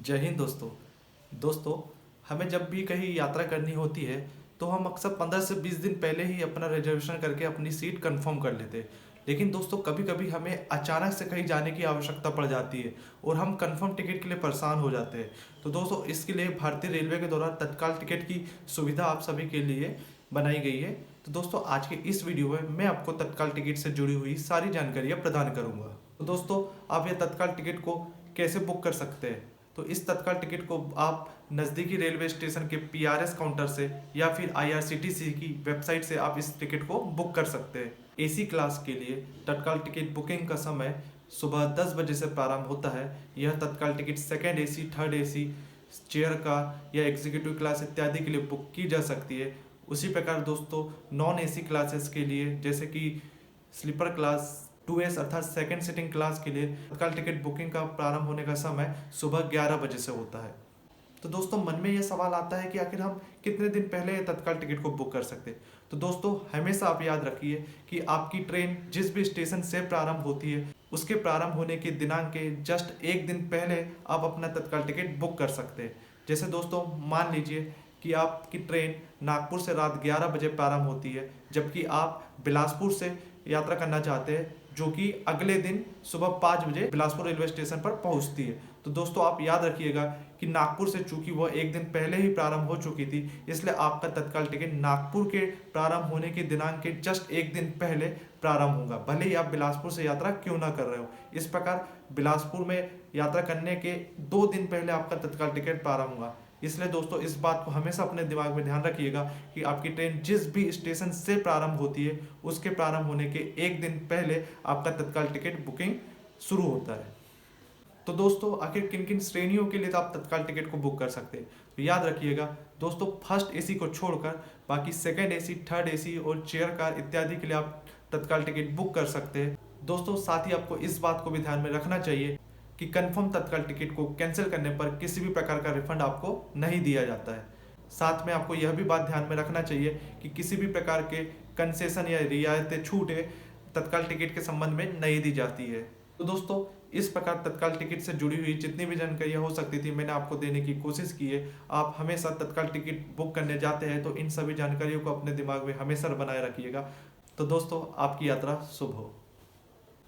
जय हिंद दोस्तों। दोस्तों, हमें जब भी कहीं यात्रा करनी होती है तो हम अक्सर 15 से 20 दिन पहले ही अपना रिजर्वेशन करके अपनी सीट कंफर्म कर लेते हैं। लेकिन दोस्तों, कभी कभी हमें अचानक से कहीं जाने की आवश्यकता पड़ जाती है और हम कंफर्म टिकट के लिए परेशान हो जाते हैं। तो दोस्तों, इसके लिए भारतीय रेलवे के द्वारा तत्काल टिकट की सुविधा आप सभी के लिए बनाई गई है। तो दोस्तों, आज के इस वीडियो में मैं आपको तत्काल टिकट से जुड़ी हुई सारी जानकारियाँ प्रदान करूँगा। तो दोस्तों, आप ये तत्काल टिकट को कैसे बुक कर सकते हैं? तो इस तत्काल टिकट को आप नज़दीकी रेलवे स्टेशन के पीआरएस काउंटर से या फिर आईआरसीटीसी की वेबसाइट से आप इस टिकट को बुक कर सकते हैं। एसी क्लास के लिए तत्काल टिकट बुकिंग का समय सुबह 10 बजे से प्रारंभ होता है। यह तत्काल ticket second AC, third AC, chair का या एग्जीक्यूटिव क्लास इत्यादि के लिए बुक की जा सकती है। उसी प्रकार दोस्तों, नॉन एसी क्लासेस के लिए जैसे कि स्लीपर क्लास 2S अर्थात सेकंड सिटिंग क्लास के लिए तत्काल टिकट बुकिंग का प्रारंभ होने का समय सुबह 11 बजे से होता है। तो दोस्तों, मन में यह सवाल आता है कि आखिर हम कितने दिन पहले तत्काल टिकट को बुक कर सकते हैं? तो दोस्तों, हमेशा आप याद रखिए कि आपकी ट्रेन जिस भी स्टेशन से प्रारंभ होती है उसके प्रारंभ होने के दिनांक के जस्ट एक दिन पहले आप अपना तत्काल टिकट बुक कर सकते हैं। जैसे दोस्तों, मान लीजिए कि आपकी ट्रेन नागपुर से रात 11 बजे प्रारंभ होती है, जबकि आप बिलासपुर से यात्रा करना चाहते हैं, जो कि अगले दिन सुबह 5 बजे बिलासपुर रेलवे स्टेशन पर पहुंचती है। तो दोस्तों, आप याद रखिएगा कि नागपुर से चूंकि वह एक दिन पहले ही प्रारंभ हो चुकी थी, इसलिए आपका तत्काल टिकट नागपुर के प्रारंभ होने के दिनांक के जस्ट एक दिन पहले प्रारंभ होगा, भले ही आप बिलासपुर से यात्रा क्यों ना कर रहे हो। इस प्रकार बिलासपुर में यात्रा करने के 2 दिन पहले आपका तत्काल टिकट प्रारंभ होगा। इसलिए दोस्तों, इस बात को हमेशा अपने दिमाग में ध्यान रखिएगा कि आपकी ट्रेन जिस भी स्टेशन से प्रारंभ होती है उसके प्रारंभ होने के एक दिन पहले आपका तत्काल टिकट बुकिंग शुरू होता है। तो दोस्तों, आखिर किन किन श्रेणियों के लिए तो आप तत्काल टिकट को बुक कर सकते हैं? तो याद रखिएगा दोस्तों, फर्स्ट एसी को छोड़कर बाकी सेकंड एसी, थर्ड एसी और चेयर कार इत्यादि के लिए आप तत्काल टिकट बुक कर सकते हैं। दोस्तों, साथ ही आपको इस बात को भी ध्यान में रखना चाहिए कि कंफर्म तत्काल टिकट को कैंसिल करने पर किसी भी प्रकार का रिफंड आपको नहीं दिया जाता है। साथ में आपको यह भी बात ध्यान में रखना चाहिए कि किसी भी प्रकार के कंसेशन या रियायतें, छूटें तत्काल टिकट के संबंध में नहीं दी जाती है। तो दोस्तों, इस प्रकार तत्काल टिकट से जुड़ी हुई जितनी भी जानकारियाँ हो सकती थी मैंने आपको देने की कोशिश की है। आप हमेशा तत्काल टिकट बुक करने जाते हैं तो इन सभी जानकारियों को अपने दिमाग में हमेशा बनाए रखिएगा। तो दोस्तों, आपकी यात्रा शुभ हो।